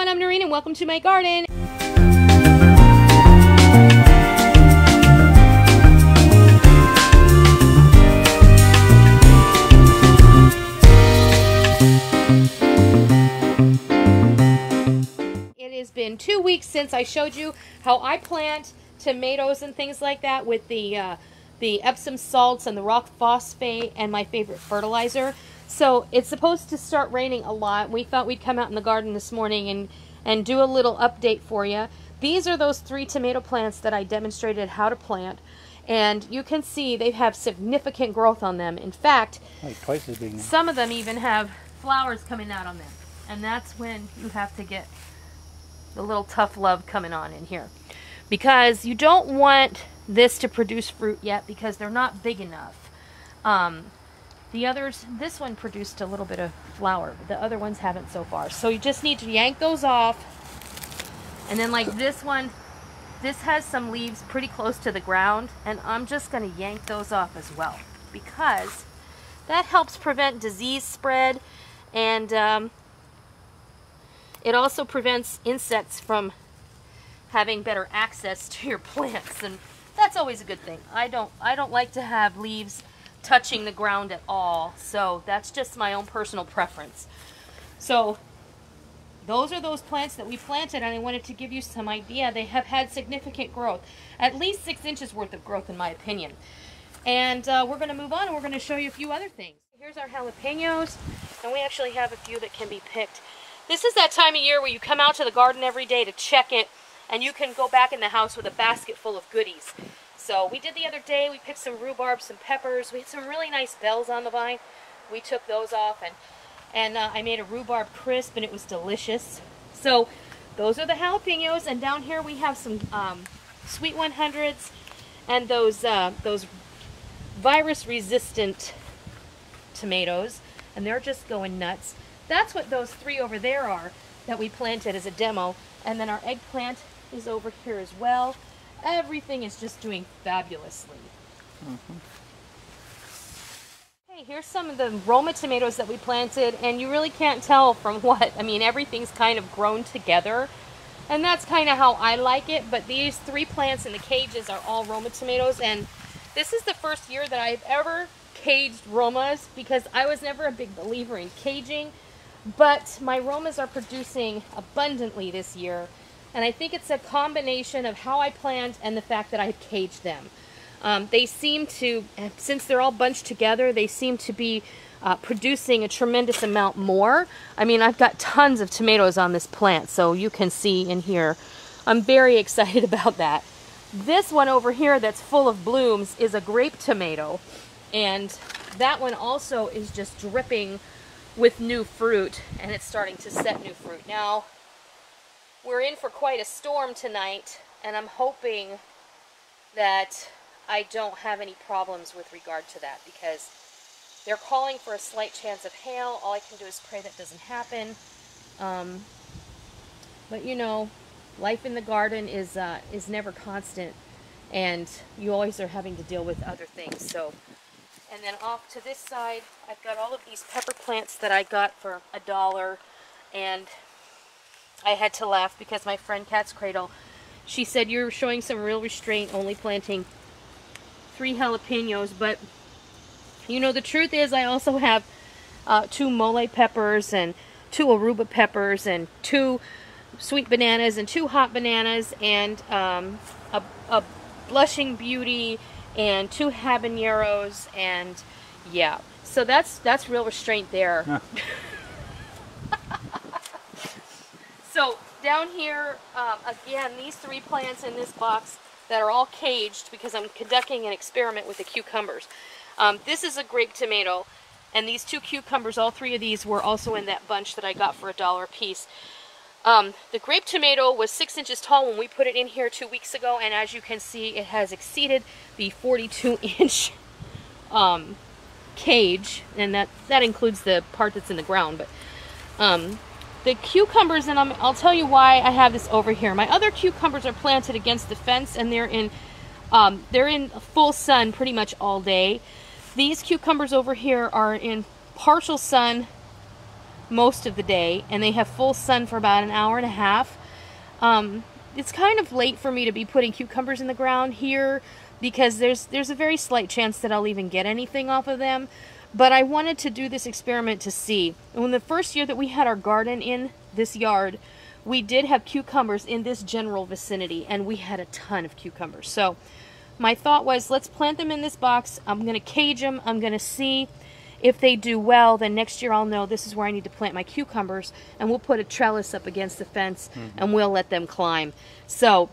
everyone, I'm Noreen and welcome to my garden. It has been 2 weeks since I showed you how I plant tomatoes and things like that with the Epsom salts and the rock phosphate and my favorite fertilizer. So it's supposed to start raining a lot. We thought we'd come out in the garden this morning and do a little update for you. These are those 3 tomato plants that I demonstrated how to plant. And you can see they have significant growth on them. In fact, like twice as big now. Some of them even have flowers coming out on them. And that's when you have to get the little tough love coming on in here. Because you don't want this to produce fruit yet because they're not big enough. The others, this one produced a little bit of flower, but the other ones haven't so far. So you just need to yank those off. And then like this one, this has some leaves pretty close to the ground, and I'm just going to yank those off as well because that helps prevent disease spread, and it also prevents insects from having better access to your plants, and that's always a good thing. I don't like to have leaves touching the ground at all, so that's just my own personal preference. So those are those plants that we planted, and I wanted to give you some idea. They have had significant growth, at least 6 inches worth of growth in my opinion. And we're going to move on and we're going to show you a few other things. Here's our jalapenos, and we actually have a few that can be picked. This is that time of year where you come out to the garden every day to check it, and you can go back in the house with a basket full of goodies. So we did the other day, we picked some rhubarb, some peppers. We had some really nice bells on the vine. We took those off, and I made a rhubarb crisp, and it was delicious. So those are the jalapenos, and down here we have some sweet 100s and those virus-resistant tomatoes, and they're just going nuts. That's what those 3 over there are that we planted as a demo, and then our eggplant is over here as well. Everything is just doing fabulously. Hey, here's some of the Roma tomatoes that we planted, and you really can't tell from what. I mean, everything's kind of grown together, and that's kind of how I like it. But these 3 plants in the cages are all Roma tomatoes, and this is the first year that I've ever caged Romas because I was never a big believer in caging, but my Romas are producing abundantly this year. And I think it's a combination of how I plant and the fact that I've caged them. They seem to, since they're all bunched together, they seem to be producing a tremendous amount more. I mean, I've got tons of tomatoes on this plant, so you can see in here. I'm very excited about that. This one over here that's full of blooms is a grape tomato, and that one also is just dripping with new fruit, and it's starting to set new fruit. Now, we're in for quite a storm tonight, and I'm hoping that I don't have any problems with regard to that because they're calling for a slight chance of hail. All I can do is pray that doesn't happen. But you know, life in the garden is never constant, and you always are having to deal with other things. So, and then off to this side, I've got all of these pepper plants that I got for $1, and I had to laugh because my friend Cat's Cradle, she said, you're showing some real restraint only planting 3 jalapenos, but you know, the truth is I also have 2 mole peppers and 2 Aruba peppers and 2 sweet bananas and 2 hot bananas and a blushing beauty and 2 habaneros, and yeah, so that's real restraint there. Huh. So down here, again, these 3 plants in this box that are all caged because I'm conducting an experiment with the cucumbers. This is a grape tomato, and these 2 cucumbers, all 3 of these were also in that bunch that I got for $1 a piece. The grape tomato was 6 inches tall when we put it in here 2 weeks ago, and as you can see, it has exceeded the 42-inch cage, and that includes the part that's in the ground. But the cucumbers, and I'll tell you why I have this over here. My other cucumbers are planted against the fence, and they're in full sun pretty much all day. These cucumbers over here are in partial sun most of the day, and they have full sun for about an hour and a half. It's kind of late for me to be putting cucumbers in the ground here because there's a very slight chance that I'll even get anything off of them. But I wanted to do this experiment to see. When the first year that we had our garden in this yard, we did have cucumbers in this general vicinity, and we had a ton of cucumbers. So my thought was, let's plant them in this box. I'm going to cage them. I'm going to see if they do well. Then next year I'll know this is where I need to plant my cucumbers, and we'll put a trellis up against the fence, and we'll let them climb. So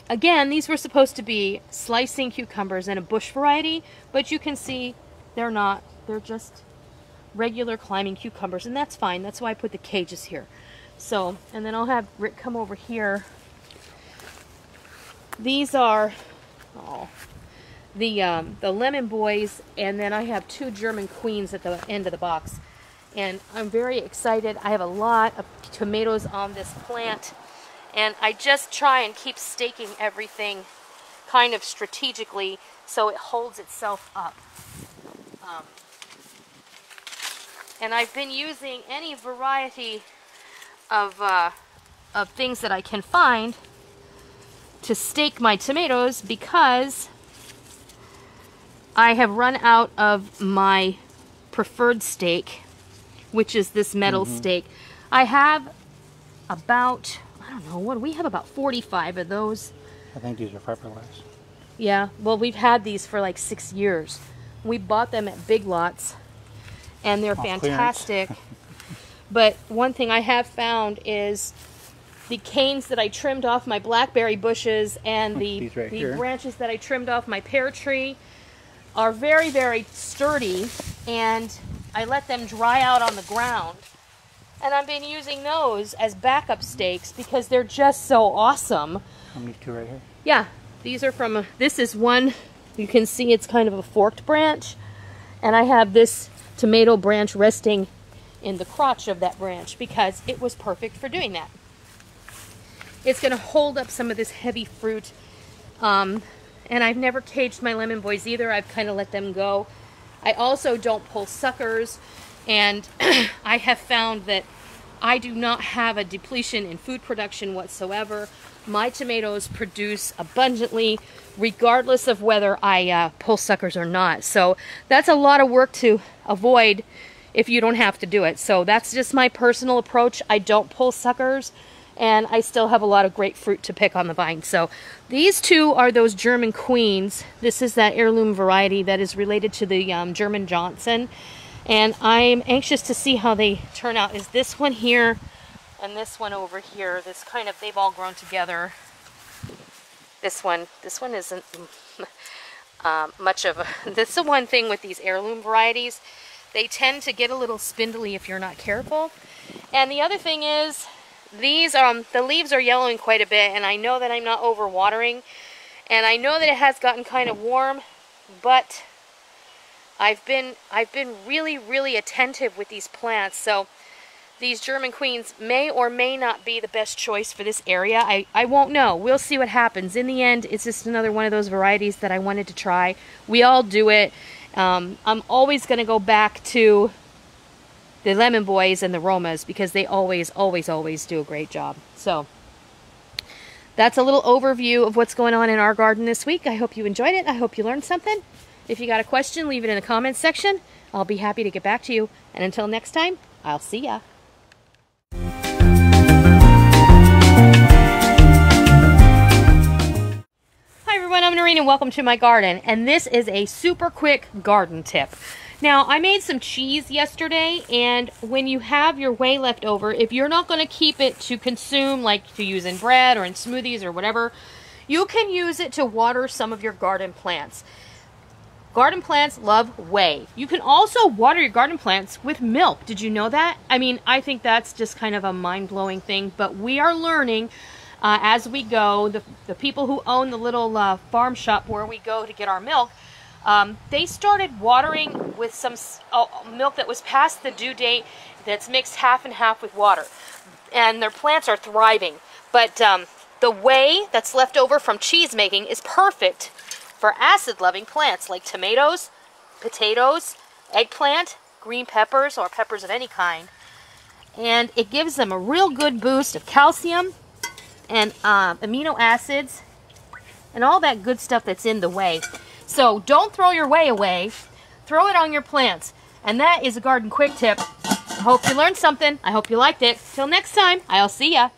again, these were supposed to be slicing cucumbers in a bush variety, but you can see they're not. They're just regular climbing cucumbers, and that's fine. That's why I put the cages here. So, and then I'll have Rick come over here. These are the lemon boys, and then I have 2 German queens at the end of the box. And I'm very excited. I have a lot of tomatoes on this plant, and I just try and keep staking everything kind of strategically so it holds itself up. And I've been using any variety of things that I can find to stake my tomatoes because I have run out of my preferred stake, which is this metal stake. I have about, I don't know, what do we have, about 45 of those. I think these are fiberglass. Yeah, well, we've had these for like 6 years. We bought them at Big Lots, and they're fantastic. But one thing I have found is the canes that I trimmed off my blackberry bushes and the branches that I trimmed off my pear tree are very, very sturdy, and I let them dry out on the ground. And I've been using those as backup stakes because they're just so awesome. How many 2 right here? Yeah, these are from, this is one, you can see it's kind of a forked branch, and I have this tomato branch resting in the crotch of that branch because it was perfect for doing that. It's going to hold up some of this heavy fruit, and I've never caged my lemon boys either. I've kind of let them go. I also don't pull suckers, and I have found that I do not have a depletion in food production whatsoever. My tomatoes produce abundantly regardless of whether I pull suckers or not. So that's a lot of work to avoid if you don't have to do it. So that's just my personal approach. I don't pull suckers, and I still have a lot of great fruit to pick on the vine. So these 2 are those German queens. This is that heirloom variety that is related to the German Johnson. And I'm anxious to see how they turn out. Is this one here and this one over here. This kind of, they've all grown together. This one isn't much of a, that's the one thing with these heirloom varieties. They tend to get a little spindly if you're not careful. And the other thing is, these the leaves are yellowing quite a bit, and I know that I'm not overwatering, and I know that it has gotten kind of warm, but I've been really, really attentive with these plants. So these German queens may or may not be the best choice for this area. I won't know. We'll see what happens. In the end, it's just another one of those varieties that I wanted to try. We all do it. I'm always going to go back to the lemon boys and the Romas because they always do a great job. So that's a little overview of what's going on in our garden this week. I hope you enjoyed it. I hope you learned something. If you got a question, leave it in the comments section. I'll be happy to get back to you. And until next time, I'll see ya. Hi everyone, I'm Noreen and welcome to my garden. And this is a super quick garden tip. Now, I made some cheese yesterday, and when you have your whey left over, if you're not going to keep it to consume, like to use in bread or in smoothies or whatever, you can use it to water some of your garden plants. Garden plants love whey. You can also water your garden plants with milk. Did you know that? I mean, I think that's just kind of a mind-blowing thing, but we are learning as we go. The people who own the little farm shop where we go to get our milk, they started watering with some milk that was past the due date that's mixed half and half with water. And their plants are thriving. But the whey that's left over from cheese making is perfect for acid-loving plants like tomatoes, potatoes, eggplant, green peppers, or peppers of any kind. and it gives them a real good boost of calcium and amino acids and all that good stuff that's in the whey. So don't throw your whey away. Throw it on your plants. And that is a garden quick tip. I hope you learned something. I hope you liked it. Till next time, I'll see ya.